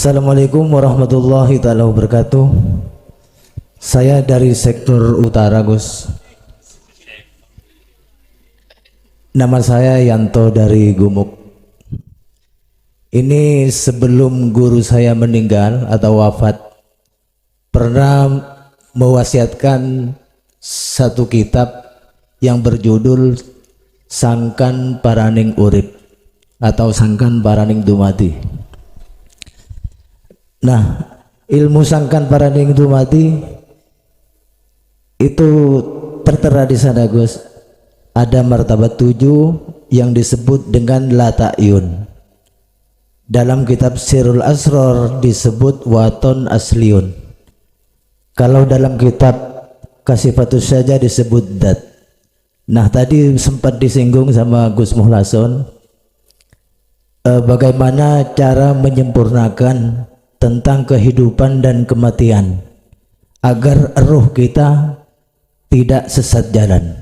Assalamualaikum warahmatullahi taala wabarakatuh. Saya dari sektor utara, Gus. Nama saya Yanto dari Gumuk. Ini sebelum guru saya meninggal atau wafat, pernah mewasiatkan satu kitab yang berjudul Sangkan Paraning Urip atau Sangkan Paraning Dumadi. Nah, ilmu Sangkan Paraning Dumadi itu tertera di sana, Gus. Ada martabat 7 yang disebut dengan la ta'yun. Dalam kitab Sirul Asror disebut waton asliun. Kalau dalam kitab Kasifatus Saja disebut dat. Nah, tadi sempat disinggung sama Gus Muhlason bagaimana cara menyempurnakan tentang kehidupan dan kematian agar ruh kita tidak sesat jalan.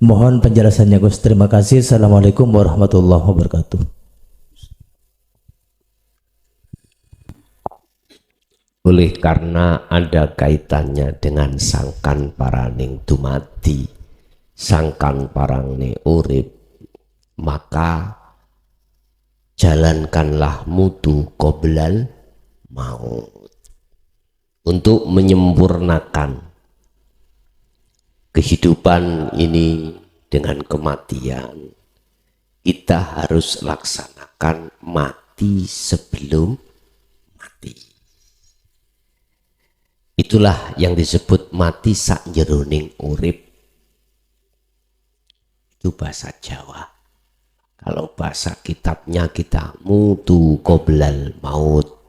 Mohon penjelasannya, Gus. Terima kasih. Assalamualaikum warahmatullahi wabarakatuh. Oleh karena ada kaitannya dengan sangkan paraning dumadi, sangkan paraning urip, maka jalankanlah mutu qoblal maut untuk menyempurnakan kehidupan ini dengan kematian. Kita harus laksanakan mati sebelum mati. Itulah yang disebut mati sakjeroning urip. Itu bahasa Jawa. Kalau bahasa kitabnya kita mutu qoblal maut,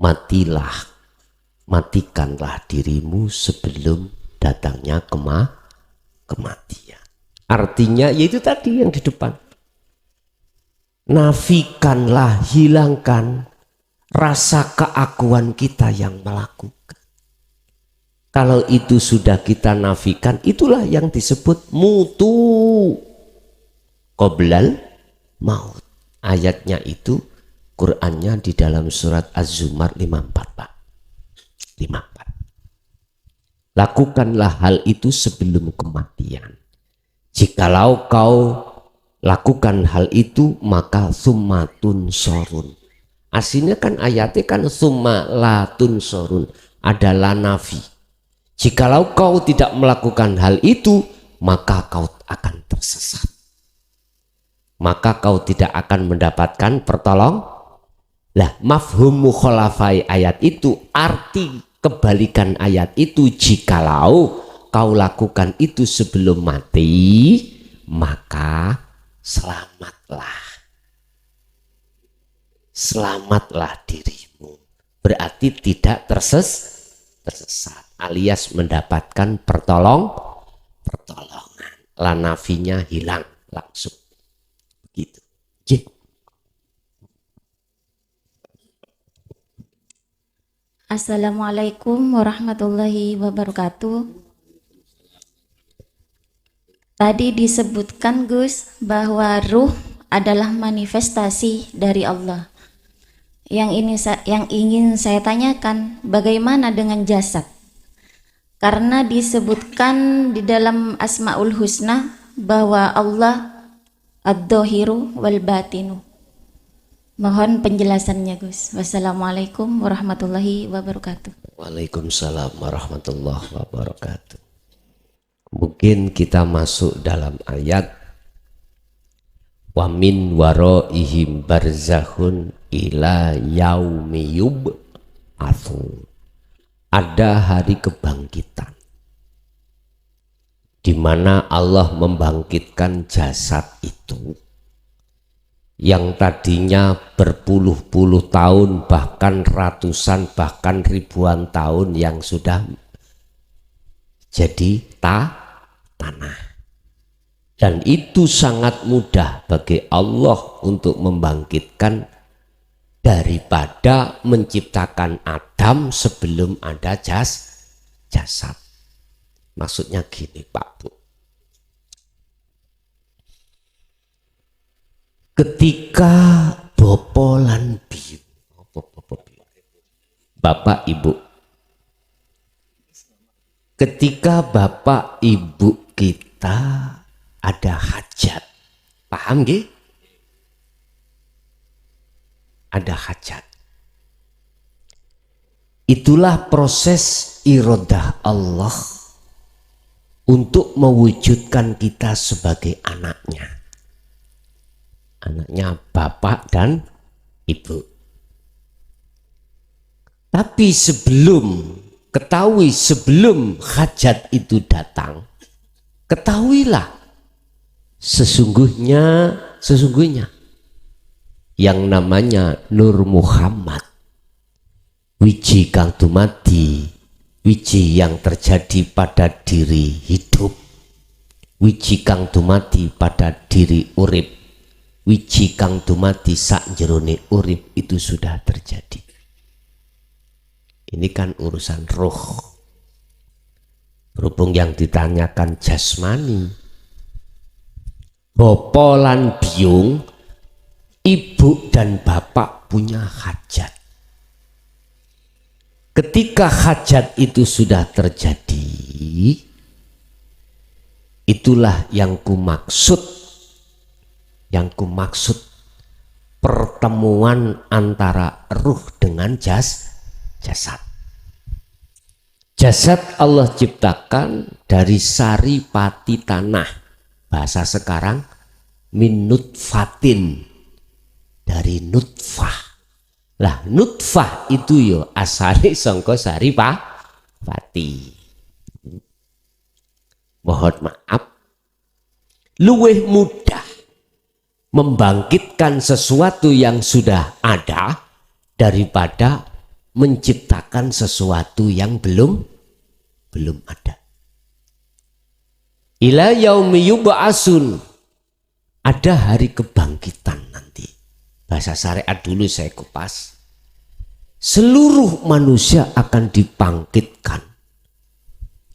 matilah, matikanlah dirimu sebelum datangnya kematian. Artinya yaitu tadi yang di depan. Nafikanlah, hilangkan rasa keakuan kita yang melakukan. Kalau itu sudah kita nafikan, itulah yang disebut mutu qoblal maut. Ayatnya itu, Qur'annya di dalam surat Az-Zumar 54, Pak. 54. Lakukanlah hal itu sebelum kematian. Jikalau kau lakukan hal itu, maka summatun sorun. Aslinya kan ayatnya kan summa latun sorun, adalah nafi. Jikalau kau tidak melakukan hal itu, maka kau akan tersesat. Maka kau tidak akan mendapatkan pertolong. Lah, mafhum mukhalafai ayat itu, arti kebalikan ayat itu, jikalau kau lakukan itu sebelum mati, maka selamatlah. Selamatlah dirimu. Berarti tidak tersesat, alias mendapatkan pertolongan. Lanafinya hilang langsung. Begitu. Assalamualaikum warahmatullahi wabarakatuh. Tadi disebutkan, Gus, bahwa ruh adalah manifestasi dari Allah. Yang ingin saya tanyakan, bagaimana dengan jasad? Karena disebutkan di dalam Asmaul Husna bahwa Allah ad-dhahiru wal batinu. Mohon penjelasannya, Gus. Wassalamualaikum warahmatullahi wabarakatuh. Waalaikumsalam warahmatullahi wabarakatuh. Mungkin kita masuk dalam ayat wa min waraihim barzakhun ila yaumi yub'atsun. Ada hari kebangkitan di mana Allah membangkitkan jasad itu yang tadinya berpuluh-puluh tahun, bahkan ratusan, bahkan ribuan tahun yang sudah jadi tanah. Dan itu sangat mudah bagi Allah untuk membangkitkan daripada menciptakan Adam sebelum ada jasad. Maksudnya gini, Pak Bu. Ketika bopo lan biyu, Bapak Ibu, ketika Bapak Ibu kita ada hajat, paham nggih? Ada hajat. Itulah proses iradah Allah untuk mewujudkan kita sebagai anaknya. Anaknya Bapak dan Ibu. Tapi sebelum hajat itu datang, ketahuilah sesungguhnya yang namanya Nur Muhammad, wiji kang dumadi, wiji yang terjadi pada diri hidup, wiji kang dumadi pada diri urip, wiji kang dumadi sak jerone urip itu sudah terjadi. Ini kan urusan roh. Berhubung yang ditanyakan jasmani, Bapa lan biyung, ibu dan bapak punya hajat. Ketika hajat itu sudah terjadi, itulah yang kumaksud pertemuan antara ruh dengan jasad. Jasad Allah ciptakan dari sari pati tanah, bahasa sekarang min nutfatin, dari nutfah. Lah nutfah itu yo asale sangka sari pati. Mohon maaf, luwih mudah membangkitkan sesuatu yang sudah ada daripada menciptakan sesuatu yang belum ada. Ila yaumi yub'atsun, ada hari kebangkitan nanti. Bahasa syariat dulu saya kupas. Seluruh manusia akan dibangkitkan,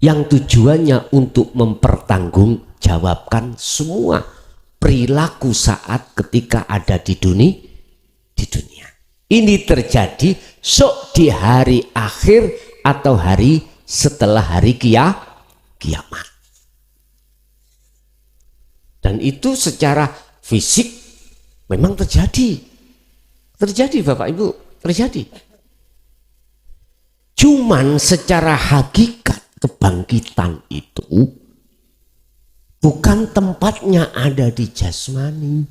yang tujuannya untuk mempertanggungjawabkan semua perilaku saat ketika ada di dunia. Ini terjadi sok di hari akhir atau hari setelah hari kiamat. Dan itu secara fisik memang terjadi. Terjadi Bapak Ibu, terjadi. Cuman secara hakikat kebangkitan itu bukan tempatnya ada di jasmani,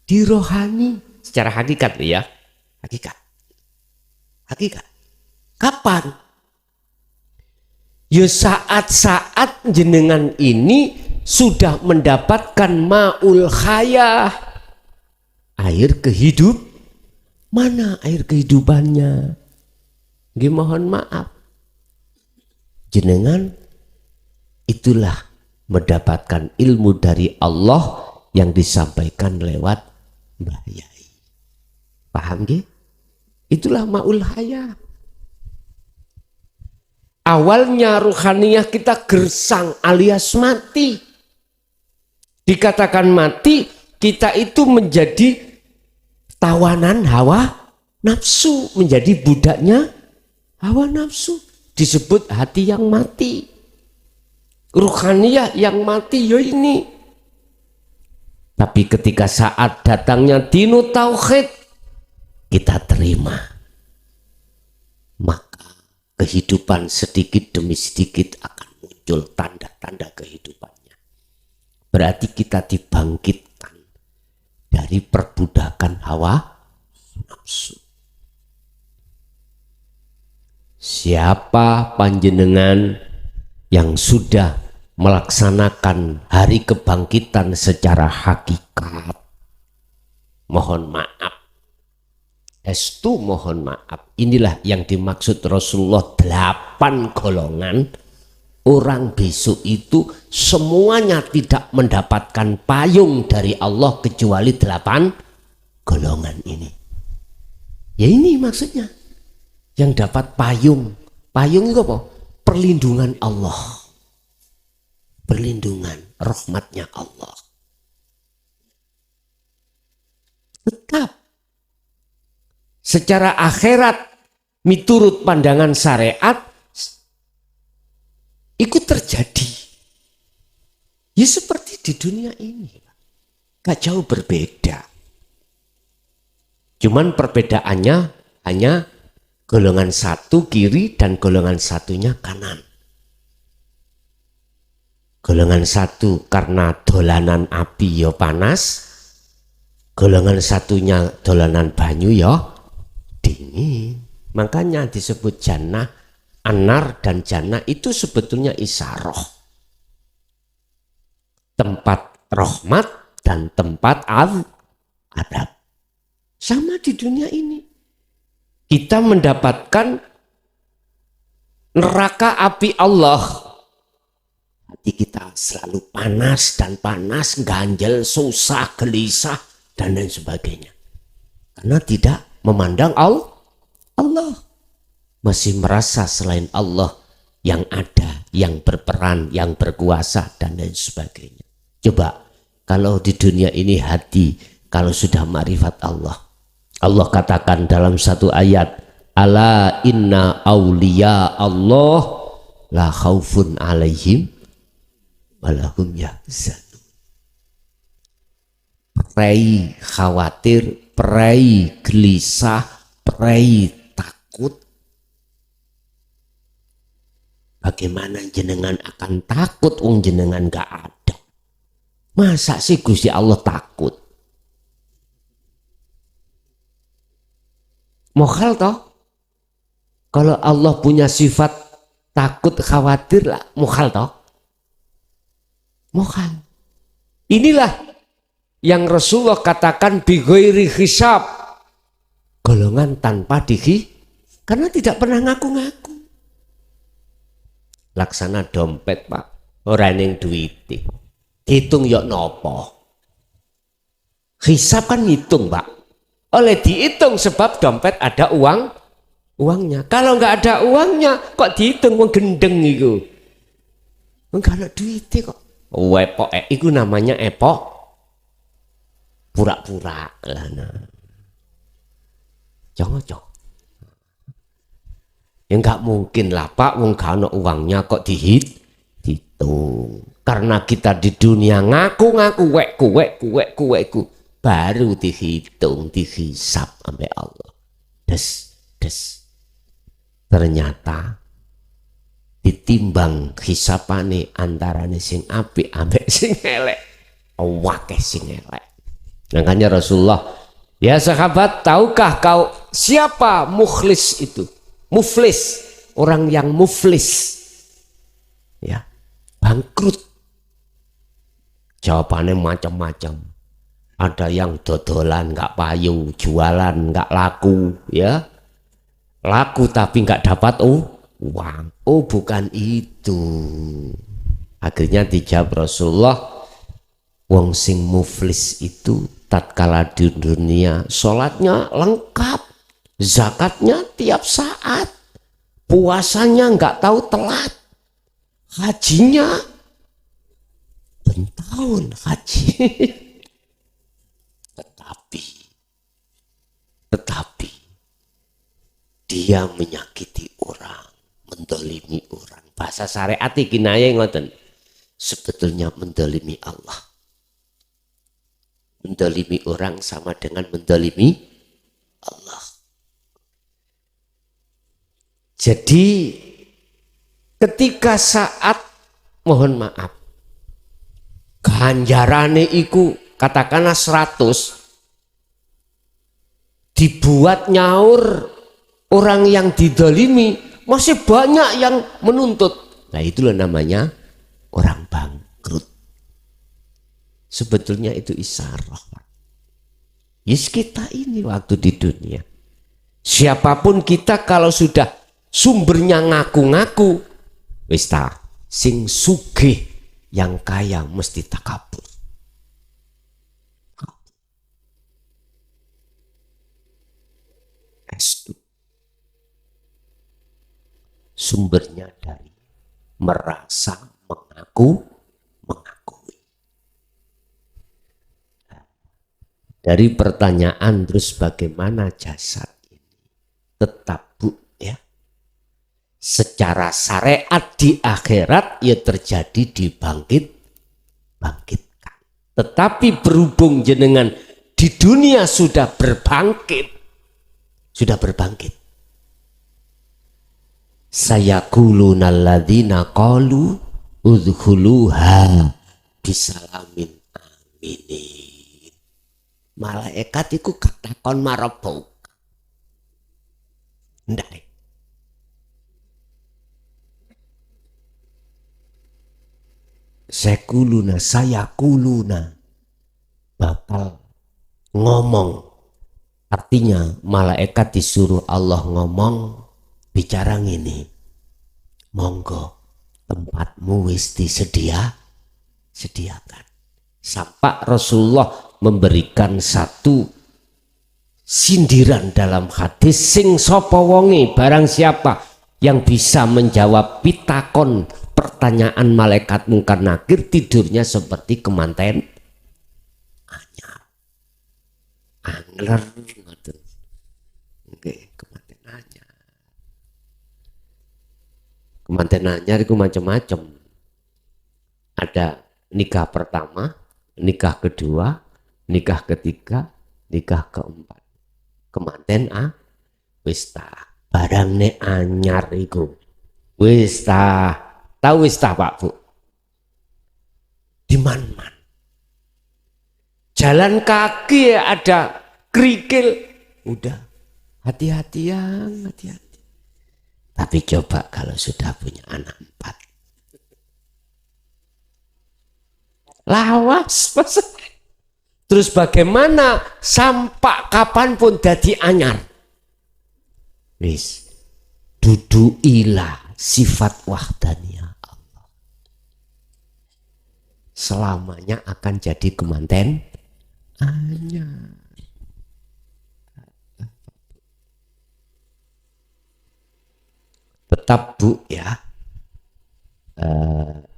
di rohani. Secara hakikat ya, hakikat. Kapan? Ya saat-saat jenengan ini sudah mendapatkan ma'ul hayah, air kehidup. Mana air kehidupannya? Nggih mohon maaf, jenengan itulah mendapatkan ilmu dari Allah yang disampaikan lewat Mbah Yai. Paham nggih? Itulah ma'ul hayah. Awalnya ruhaniyah kita gersang alias mati. Dikatakan mati, kita itu menjadi tawanan hawa nafsu, menjadi budaknya hawa nafsu. Disebut hati yang mati. Ruhaniyah yang mati ya ini. Tapi ketika saat datangnya dinu tauhid, kita terima, maka kehidupan sedikit demi sedikit akan muncul tanda-tanda kehidupannya. Berarti kita dibangkitkan dari perbudakan hawa nafsu. Siapa panjenengan yang sudah melaksanakan hari kebangkitan secara hakikat, mohon maaf, estu mohon maaf, inilah yang dimaksud Rasulullah 8 golongan orang besok itu semuanya tidak mendapatkan payung dari Allah kecuali 8 golongan ini. Ya ini maksudnya, yang dapat payung. Payung itu apa? Perlindungan Allah, perlindungan rahmatnya Allah. Tetap secara akhirat miturut pandangan syariat ikut terjadi. Ya seperti di dunia ini. Gak jauh berbeda. Cuman perbedaannya hanya golongan satu kiri dan golongan satunya kanan. Golongan satu karena dolanan api ya panas. Golongan satunya dolanan banyu ya dingin. Makanya disebut jannah, anar dan jannah itu sebetulnya isaroh. Tempat rahmat dan tempat adab. Sama di dunia ini. Kita mendapatkan neraka api Allah. Hati kita selalu panas dan panas, ganjel, susah, gelisah, dan lain sebagainya. Karena tidak memandang Allah. Masih merasa selain Allah yang ada, yang berperan, yang berkuasa, dan lain sebagainya. Coba, kalau di dunia ini hati, kalau sudah ma'rifat Allah. Allah katakan dalam satu ayat, ala inna awliya Allah la khaufun alaihim walahum yahzanun. Perai khawatir, perai gelisah, perai takut. Bagaimana jenengan akan takut wong jenengan gak ada? Masa sih Gusti Allah takut? Mokhal toh? Kalau Allah punya sifat takut, khawatir lah, mokhal toh? Mokhal. Inilah yang Rasulullah katakan bi ghairi hisab. Golongan tanpa karena tidak pernah ngaku-ngaku. Laksana dompet Pak, orang yang duiti. Hitung yok nopo. Hisab kan hitung Pak. Oleh dihitung sebab dompet ada uangnya. Kalau nggak ada uangnya kok dihitung wong gendeng itu. Enggak ada duitnya kok. Epok, itu namanya epok. Pura-pura lah. Nah. Jangan. Ya nggak mungkin lah Pak, wong gak ada uangnya kok dihitung. Karena kita di dunia ngaku-ngaku weku, baru dihitung, dihisap sampai Allah. Des. Ternyata ditimbang hisapane antarane sing apik ambek sing elek. Wakeh sing elek. Makanya Rasulullah, ya sahabat, tahukah kau siapa mukhlis itu? Muflis, orang yang muflis. Ya, bangkrut. Jawabannya macam-macam. Ada yang dodolan nggak payu, jualan nggak laku, ya. Laku tapi nggak dapat uang. Oh bukan itu. Akhirnya dijawab Rasulullah, wong sing muflis itu tatkala di dunia sholatnya lengkap, zakatnya tiap saat, puasanya nggak tahu telat, hajinya tahun haji. Tetapi dia menyakiti orang, mendolimi orang. Bahasa syariat iki naya ngoten. Sebetulnya mendolimi Allah. Mendolimi orang sama dengan mendolimi Allah. Jadi ketika saat mohon maaf ganjarane iku katakanlah 100, dibuat nyaur orang yang didolimi, masih banyak yang menuntut. Nah itulah namanya orang bangkrut. Sebetulnya itu isyarah. Yes, kita ini waktu di dunia, siapapun kita kalau sudah sumbernya ngaku-ngaku, wis ta sing sugih yang kaya mesti takabur. Sumbernya dari merasa mengakui. Dari pertanyaan terus bagaimana jasad ini tetap secara syariat di akhirat ya terjadi bangkitkan. Tetapi berhubung jenengan di dunia sudah berbangkit. Sayaquluna alladzina qalu udkhuluha bisalamin aminin. Malaikat iku katakon marabau. Ndak. Sayaquluna bakal ngomong. Artinya malaikat disuruh Allah ngomong, bicara ngini, monggo tempatmu wis disediakan. Sampai Rasulullah memberikan satu sindiran dalam hadis, sing sapa wonge barang siapa yang bisa menjawab pitakon pertanyaan malaikat mungkar nakir, tidurnya seperti kemanten anyar. Angler ngoten. Nggih, kemanten anyar. Kemanten anyar itu macam-macam. Ada nikah pertama, nikah kedua, nikah ketiga, nikah keempat. Kemanten wis ta barang ne anyar iku. Wis ta, tahu wis ta Pak Bu? Di man-man. Jalan kaki ada kerikil, udah hati-hati. Tapi coba kalau sudah punya anak 4, lawas. Terus bagaimana sampai kapanpun dadi anyar? Wis duduilah sifat wahdaniyah Allah. Selamanya akan jadi kemanten anyar. Tetap Bu ya,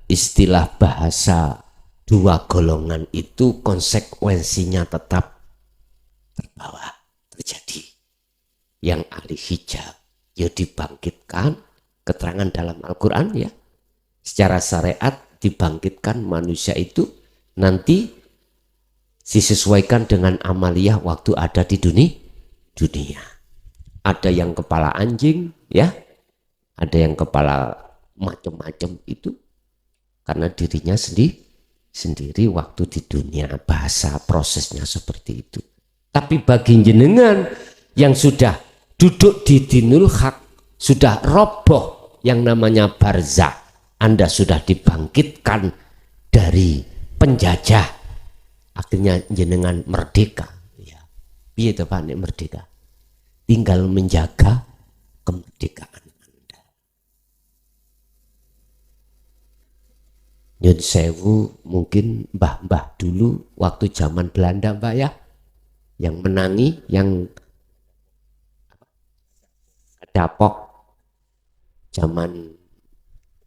istilah bahasa dua golongan itu konsekuensinya tetap terbawa terjadi. Yang ahli hijab ya dibangkitkan, keterangan dalam Al-Quran ya, secara syariat dibangkitkan manusia itu nanti disesuaikan dengan amaliyah waktu ada di dunia. Ada yang kepala anjing ya, ada yang kepala macam-macam itu karena dirinya sendiri waktu di dunia, bahasa prosesnya seperti itu. Tapi bagi jenengan yang sudah duduk di dinul haq, sudah roboh yang namanya barzah, Anda sudah dibangkitkan dari penjajah, akhirnya jenengan merdeka ya. Piye to Pak nek merdeka? Tinggal menjaga kemerdekaan Anda. Nyun sewu, mungkin mbah-mbah dulu waktu zaman Belanda Mbak ya, yang menangi, yang dapok zaman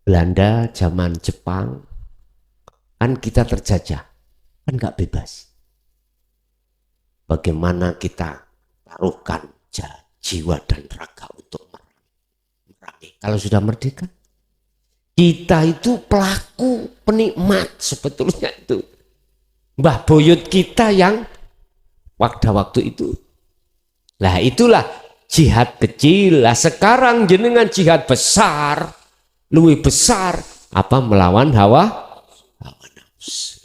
Belanda, zaman Jepang, kan kita terjajah, kan nggak bebas. Bagaimana kita taruhkan jiwa dan raga untuk merangi. Kalau sudah merdeka, kita itu pelaku penikmat sebetulnya itu. Mbah buyut kita yang waktu itu. Lah itulah jihad kecil. Lah sekarang jenengan jihad besar, lebih besar, apa melawan hawa nafsu.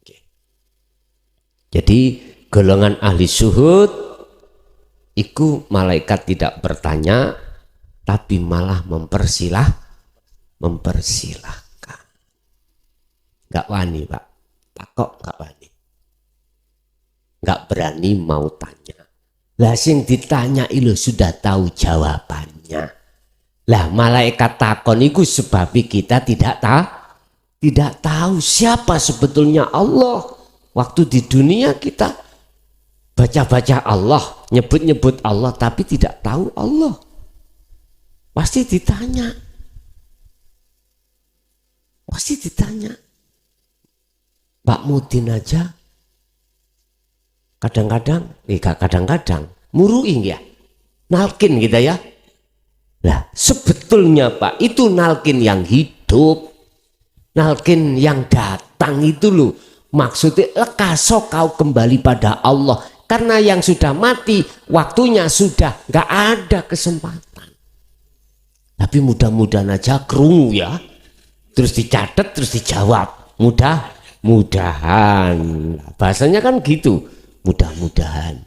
Oke. Jadi golongan ahli syuhud iku malaikat tidak bertanya, tapi malah mempersilahkan. Enggak wani Pak, takok enggak wani. Enggak berani mau tanya. Lah sing ditanya itu sudah tahu jawabannya. Lah malaikat takon itu sebab kita tidak tahu siapa sebetulnya Allah. Waktu di dunia kita baca-baca Allah, nyebut-nyebut Allah, tapi tidak tahu Allah. Pasti ditanya. Pak Mudin aja kadang-kadang muruin ya, nalkin kita ya. Lah sebetulnya Pak itu nalkin yang hidup, nalkin yang datang itu loh. Maksudnya lekaso kau kembali pada Allah. Karena yang sudah mati waktunya sudah nggak ada kesempatan. Tapi mudah-mudahan aja krungu ya. Terus dicatat terus dijawab. Mudah-mudahan. Bahasanya kan gitu. Mudah-mudahan.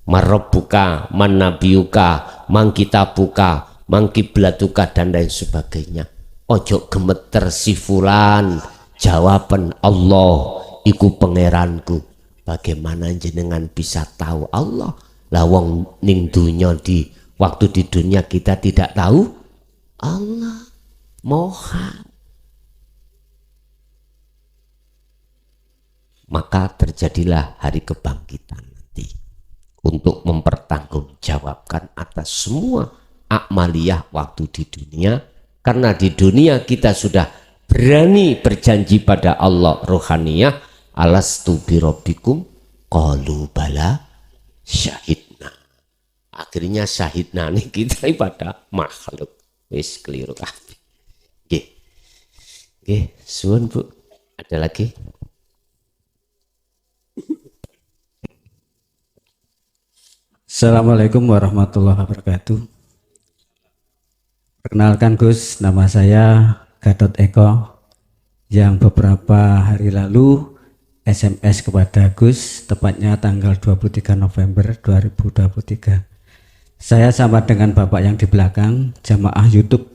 Marabbuka, manabiuka, mangkitabuka, mangkiblatuka dan lain sebagainya. Ojo gemeter si fulan. Jawaban Allah iku pangeranku. Bagaimana jenengan bisa tahu Allah? Lah wong ning dunya di waktu di dunia kita tidak tahu Allah. Moha. Maka terjadilah hari kebangkitan nanti untuk mempertanggungjawabkan atas semua amaliyah waktu di dunia. Karena di dunia kita sudah berani berjanji pada Allah rohaniyah, alastu birabbikum qalu bala syahidna. Akhirnya syahidna nih kita pada makhluk wis keliru kabeh. Nggih. Nggih, suwun Bu. Ada lagi? Assalamualaikum warahmatullahi wabarakatuh. Perkenalkan Gus, nama saya Gatot Eko yang beberapa hari lalu SMS kepada Gus, tepatnya tanggal 23 November 2023. Saya sama dengan Bapak yang di belakang, jamaah YouTube.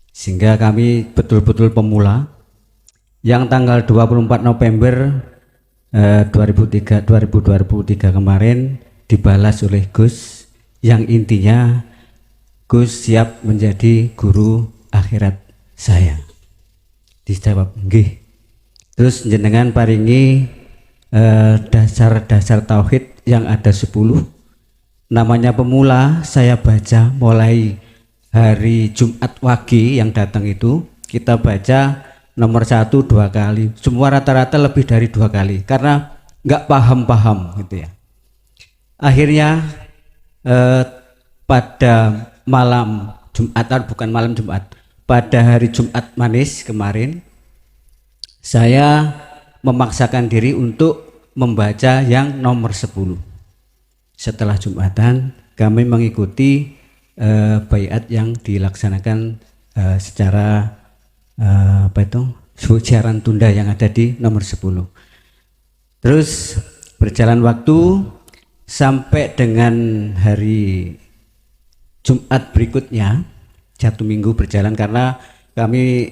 Sehingga kami betul-betul pemula. Yang tanggal 24 November 2023 kemarin dibalas oleh Gus yang intinya Gus siap menjadi guru akhirat saya. Dijawab nggih. Terus jenengan paringi dasar-dasar tauhid yang ada 10. Namanya pemula, saya baca mulai hari Jumat Wage yang datang itu kita baca nomor 1 2 kali. Semua rata-rata lebih dari 2 kali karena nggak paham-paham gitu ya. Akhirnya pada malam Jumat, bukan malam Jumat, pada hari Jumat manis kemarin saya memaksakan diri untuk membaca yang nomor 10. Setelah Jumatan kami mengikuti baiat yang dilaksanakan secara siaran tunda yang ada di nomor 10. Terus berjalan waktu sampai dengan hari Jumat berikutnya, 1 minggu berjalan karena kami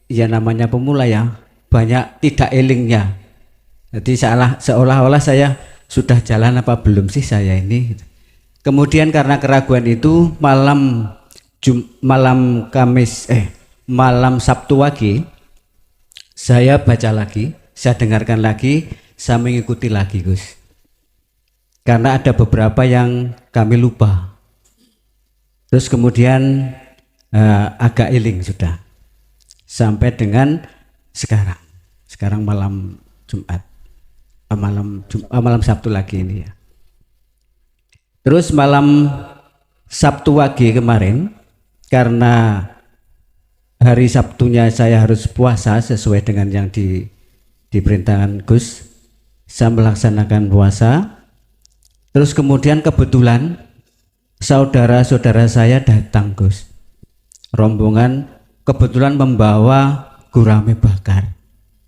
ya namanya pemula ya, banyak tidak elingnya. Jadi seolah-olah saya sudah jalan apa belum sih saya ini. Kemudian karena keraguan itu malam Sabtu Wage saya baca lagi, saya dengarkan lagi, saya mengikuti lagi Gus. Karena ada beberapa yang kami lupa. Terus kemudian agak iling sudah. Sampai dengan sekarang malam Jumat. Malam Sabtu lagi ini ya. Terus malam Sabtu Wage kemarin karena hari Sabtunya saya harus puasa sesuai dengan yang diperintahkan Gus. Saya melaksanakan puasa. Terus kemudian kebetulan saudara-saudara saya datang Gus. Rombongan kebetulan membawa gurame bakar.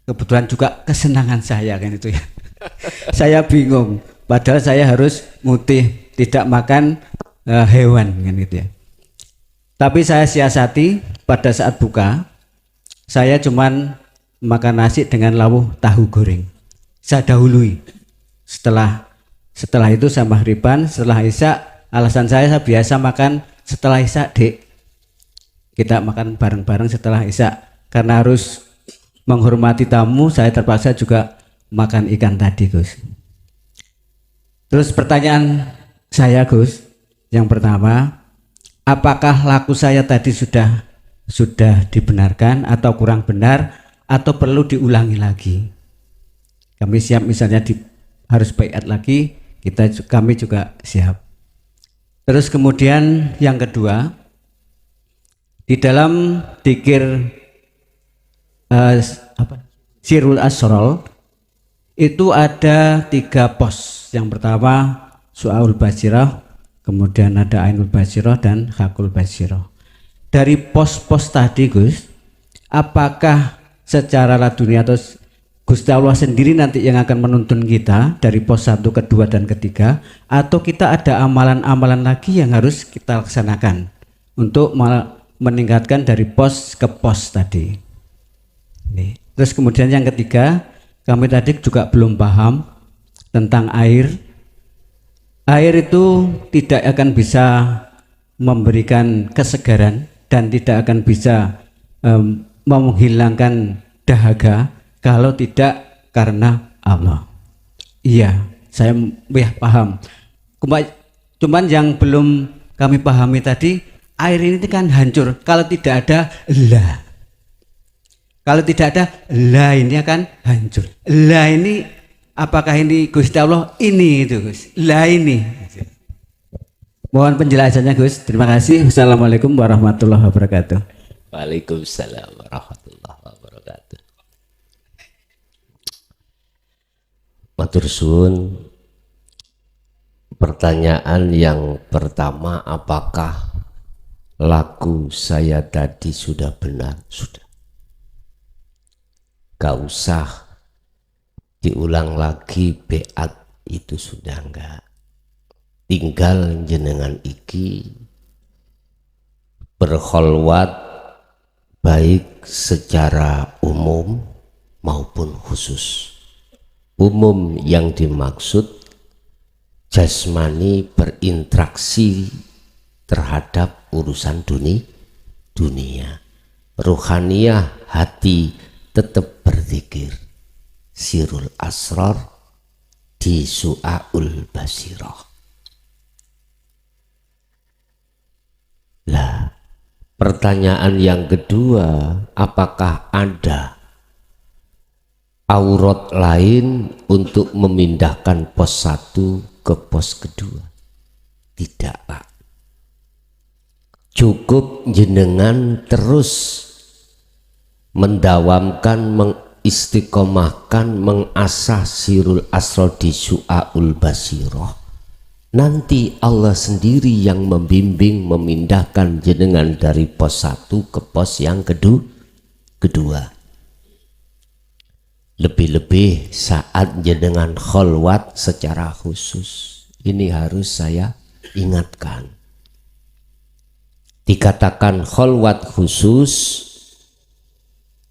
Kebetulan juga kesenangan saya kan itu ya. Saya bingung. Padahal saya harus mutih, tidak makan hewan kan gitu ya. Tapi saya siasati pada saat buka, saya cuman makan nasi dengan lawuh tahu goreng. Saya dahului. Setelah itu saya maghriban, setelah isya, alasan saya biasa makan setelah isya, Dek. Kita makan bareng-bareng setelah isya. Karena harus menghormati tamu, saya terpaksa juga makan ikan tadi, Gus. Terus pertanyaan saya, Gus, yang pertama, apakah laku saya tadi sudah dibenarkan atau kurang benar atau perlu diulangi lagi? Kami siap misalnya harus baiat lagi, kami juga siap. Terus kemudian yang kedua, Di dalam dzikir Sirul Asrol itu ada 3 pos. Yang pertama Su'aul Basirah, kemudian ada Ainul Basirah dan Hakul Basirah. Dari pos-pos tadi Gus, apakah secara laduni atau Gusti Allah sendiri nanti yang akan menuntun kita dari pos 1, kedua, dan ketiga, atau kita ada amalan-amalan lagi yang harus kita laksanakan untuk meningkatkan dari pos ke pos tadi. Nih. Terus kemudian yang ketiga, kami tadi juga belum paham tentang air. Air itu tidak akan bisa memberikan kesegaran dan tidak akan bisa menghilangkan dahaga kalau tidak karena Allah. Iya, saya paham. Cuman yang belum kami pahami tadi, air ini kan hancur kalau tidak ada lah. Kalau tidak ada lah, ini akan hancur. Lah ini apakah ini Gusti Allah? Ini itu Gus. Lah ini. Mohon penjelasannya Gus. Terima kasih. Wassalamualaikum warahmatullahi wabarakatuh. Waalaikumsalam warahmatullahi wabarakatuh. Matur suwun. Pertanyaan yang pertama, apakah laku saya tadi sudah benar? Sudah. Gak usah diulang lagi, beat itu sudah enggak. Tinggal jenengan iki berkholwat baik secara umum maupun khusus. Umum yang dimaksud jasmani berinteraksi terhadap urusan dunia. Ruhaniyah hati tetap berzikir. Sirul Asrar di Su'aul Basirah. Lah, pertanyaan yang kedua, apakah ada aurat lain untuk memindahkan pos 1 ke pos kedua? Tidak, Pak. Cukup jenengan terus mendawamkan, mengistiqomahkan, mengasah Sirul Asrar di Su'aul Basirah. Nanti Allah sendiri yang membimbing memindahkan jenengan dari pos 1 ke pos yang kedua. Lebih-lebih saat jenengan kholwat secara khusus. Ini harus saya ingatkan. Dikatakan kholwat khusus,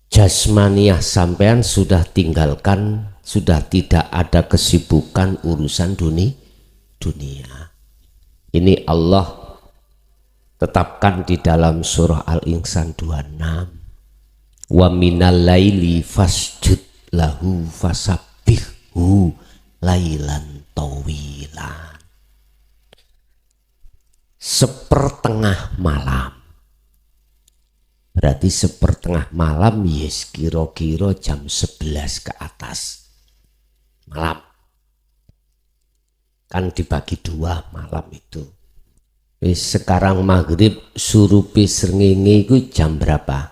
jasmaniah sampean sudah tinggalkan, sudah tidak ada kesibukan urusan dunia. Ini Allah tetapkan di dalam surah Al-Insan 26. Wa minal laili fasjud lahu fasabbihhu lailan tawilan. Sepertengah malam. Berarti sepertengah malam, yes, kira-kira jam 11 ke atas malam. Kan dibagi 2 malam itu. Sekarang maghrib surupi srengenge itu jam berapa?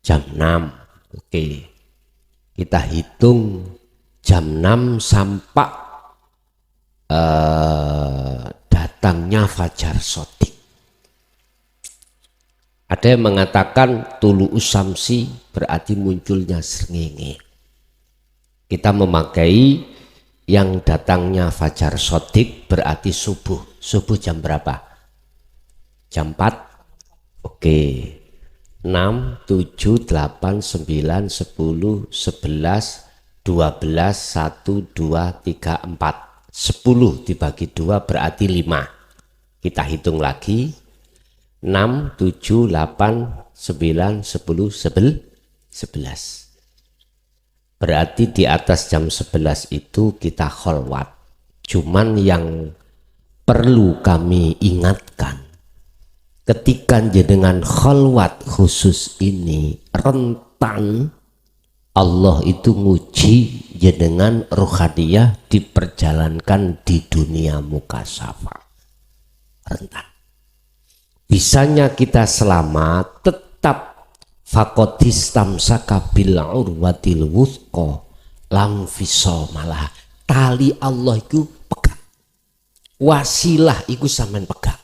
Jam 6. Oke. Kita hitung jam 6 sampai datangnya fajar sotik. Ada yang mengatakan tulu usamsi berarti munculnya srengenge. Kita memakai yang datangnya fajar sotik berarti subuh. Subuh jam berapa? Jam 4. Oke. 6, 7, 8, 9, 10, 11, 12, 1, 2, 3, 4. 10 dibagi 2 berarti 5. Kita hitung lagi. 6, 7, 8, 9, 10, 11. Berarti di atas jam 11 itu kita kholwat. Cuman yang perlu kami ingatkan, ketika jenengan kholwat khusus ini rentan Allah itu nguji jenengan rohaniah diperjalankan di dunia mukasafah. Rentan. bisanya kita selamat tetap faqadistamsaka bil urwatil wuthqa lam fisamalah. Tali Allah itu pegang, wasilah itu sampean pegang.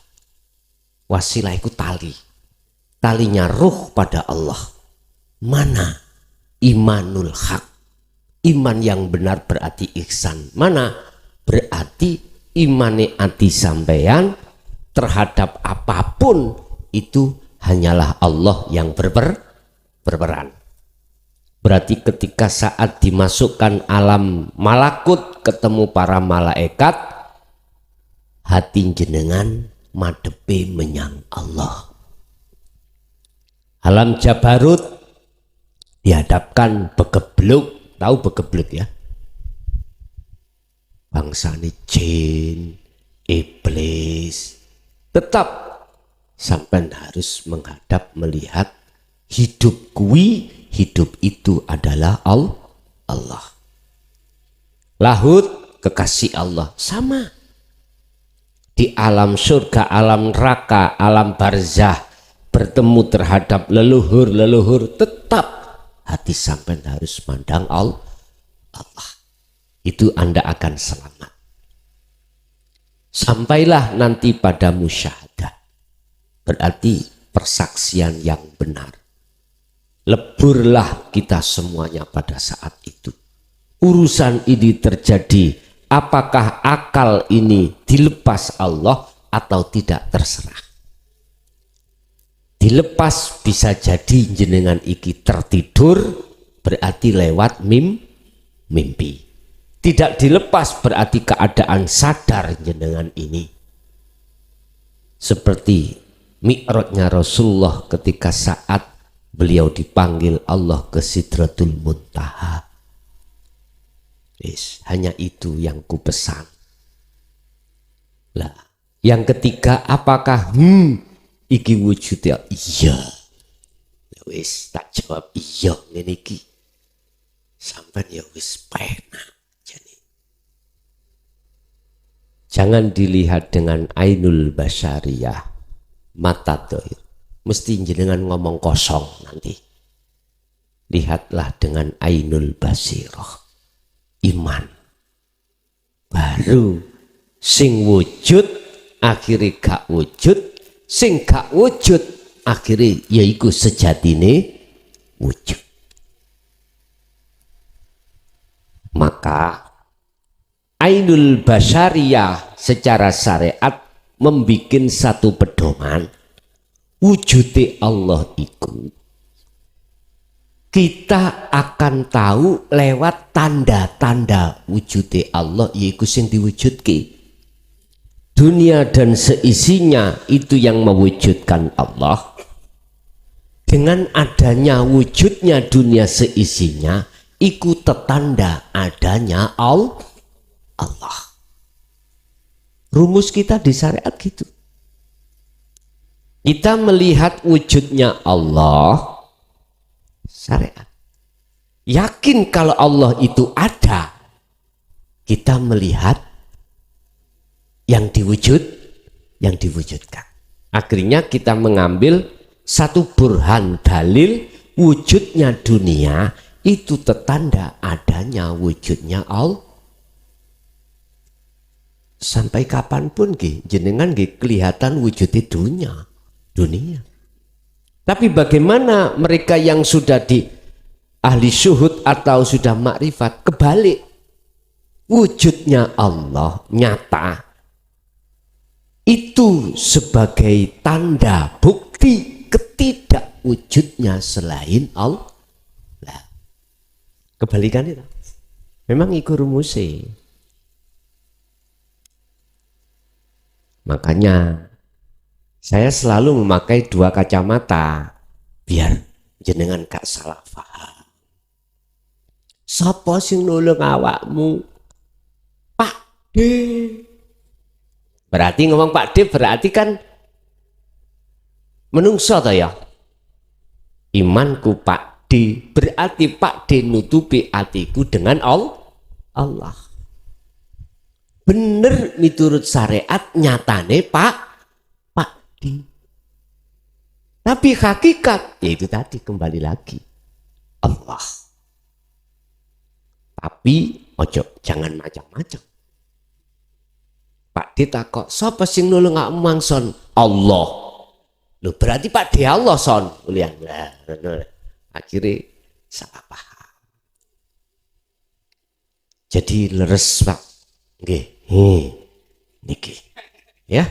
Wasilah itu tali, talinya ruh pada Allah. Mana imanul haq, iman yang benar berarti ihsan. Mana berarti imane ati sampeyan terhadap apapun itu hanyalah Allah yang berperan. Berarti ketika saat dimasukkan alam malakut ketemu para malaikat, hati jenengan madepe menyang Allah. Alam Jabarut dihadapkan begebluk, tahu begebluk ya? Bangsane jin, iblis. Tetap sampai harus menghadap melihat hidup kuwi, hidup itu adalah Allah. Lahut kekasih Allah sama. Di alam surga, alam neraka, alam barzah bertemu terhadap leluhur-leluhur, tetap hati sampai harus mandang Allah. Itu Anda akan selamat. Sampailah nanti pada musyahadah. Berarti persaksian yang benar. Leburlah kita semuanya pada saat itu. Urusan ini terjadi, apakah akal ini dilepas Allah atau tidak, terserah. Dilepas bisa jadi jenengan iki tertidur, berarti lewat mimpi. Tidak dilepas berarti keadaan sadar jenengan ini. Seperti mi'rajnya Rasulullah ketika saat beliau dipanggil Allah ke Sidratul Muntaha. Hanya itu yang ku pesan. Lah, yang ketiga, apakah iki wujudnya? Iya. Wis tak jawab iya ngene iki. Sampai ya wis penak. Jangan dilihat dengan ainul basyariyah, mata doir. Mesti jenengan ngomong kosong nanti. Lihatlah dengan ainul basirah, iman. Baru sing wujud akhirnya gak wujud, sing gak wujud akhirnya yaiku sejatine wujud. Maka ainul basyariyah secara syariat membikin satu pedoman, wujudnya Allah itu kita akan tahu lewat tanda-tanda wujudnya Allah, yaitu yang diwujudke. Dunia dan seisinya itu yang mewujudkan Allah. Dengan adanya wujudnya dunia seisinya, itu tetanda adanya Allah. Rumus kita di syariat gitu. Kita melihat wujudnya Allah, syariat. Yakin kalau Allah itu ada, kita melihat yang diwujudkan. Akhirnya kita mengambil satu burhan dalil wujudnya dunia itu tetanda adanya wujudnya Allah. Sampai kapanpun jenengan kelihatan wujudnya dunia. Tapi bagaimana mereka yang sudah di ahli syuhud atau sudah makrifat, kebalik. Wujudnya Allah nyata. Itu sebagai tanda bukti ketidakwujudnya selain Allah. Nah, kebalikan itu. Memang itu rumusnya. Makanya saya selalu memakai dua kacamata biar jenengan gak salah paham. Sapa sing nulung awakmu? Pak D. Berarti ngomong Pak D berarti kan menungso toh ya. Imanku Pak D, berarti Pak D nutupi hatiku dengan Allah. Bener miturut syariat nyatane Pak D. Tapi hakikat yaitu tadi kembali lagi Allah. Tapi ojo jangan macam-macam. Pak D takok, sapa sing nulung amang son? Allah. Loh berarti Pak D Allah son. Ulian. Akhirnya salah paham. Jadi leres Pak. Nggih. Niki. Ya.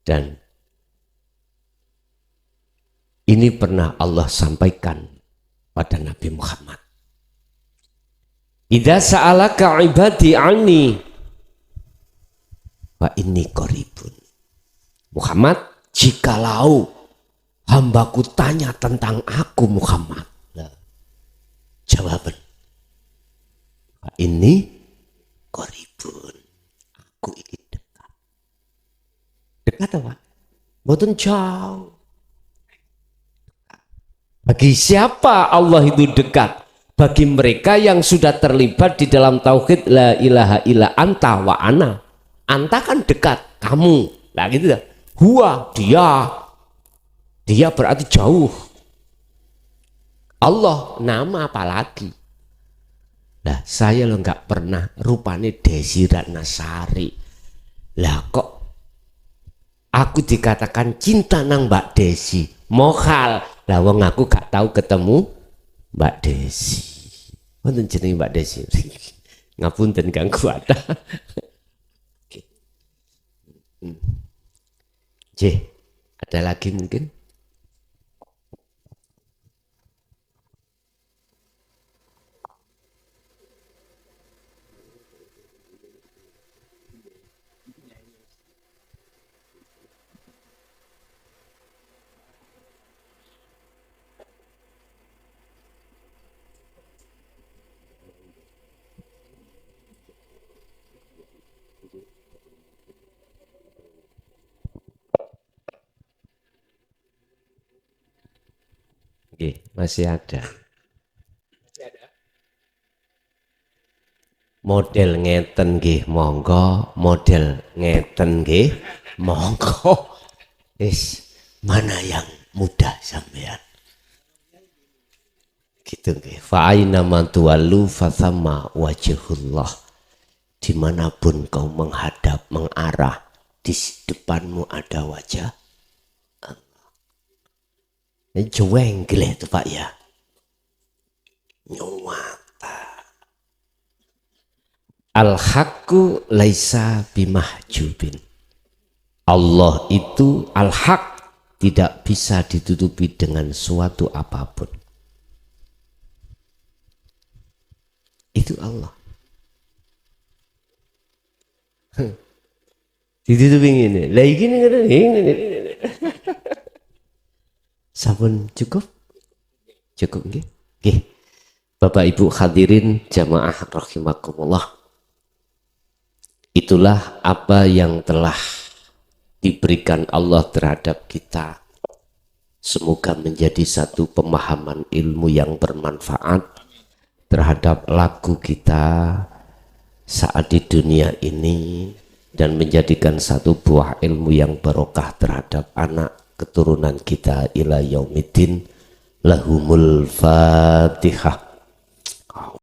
Dan ini pernah Allah sampaikan pada Nabi Muhammad. Idza sa'alaka ibadi anni wa inni qaribun. Muhammad, jikalau hambaku tanya tentang aku Muhammad. Nah, jawaban. Wa inni qaribun. Aku ini dekat. Dekat apa? Mboten jauh. Bagi siapa Allah itu dekat? Bagi mereka yang sudah terlibat di dalam tauhid la ilaha illa anta wa ana. Anta kan dekat, kamu. Lah gitu dah. Huwa, dia. Dia berarti jauh. Allah, nama apa lagi? Lah saya lo nggak pernah rupanya Desi Ratnasari. Lah kok aku dikatakan cinta nang Mbak Desi. Mokal. Lah wong aku gak tahu ketemu Mbak Desi. Wonten jenenge Mbak Desi. Ngapunten ganggu ada. Ada lagi mungkin? Masih ada. Model ngeten nggih monggo, model ngeten nggih monggo. Mana yang mudah sampean? Gitu nggih. Fa aina man tuwallu fa thamma wajhullah. Dimanapun kau menghadap, mengarah, di depanmu ada wajah jwengle itu Pak ya. Nyuwata. Al-haqqu laisa bimahjubin. Allah itu al-haq, tidak bisa ditutupi dengan suatu apapun. Itu Allah. Ditutupi ini. Lah iki ini. Sampun cukup? Cukup nggih? Nggih. Bapak Ibu hadirin jamaah rahimakumullah. Itulah apa yang telah diberikan Allah terhadap kita. Semoga menjadi satu pemahaman ilmu yang bermanfaat terhadap laku kita saat di dunia ini dan menjadikan satu buah ilmu yang barokah terhadap anak keturunan kita ila yaumiddin. Lahumul Fatihah.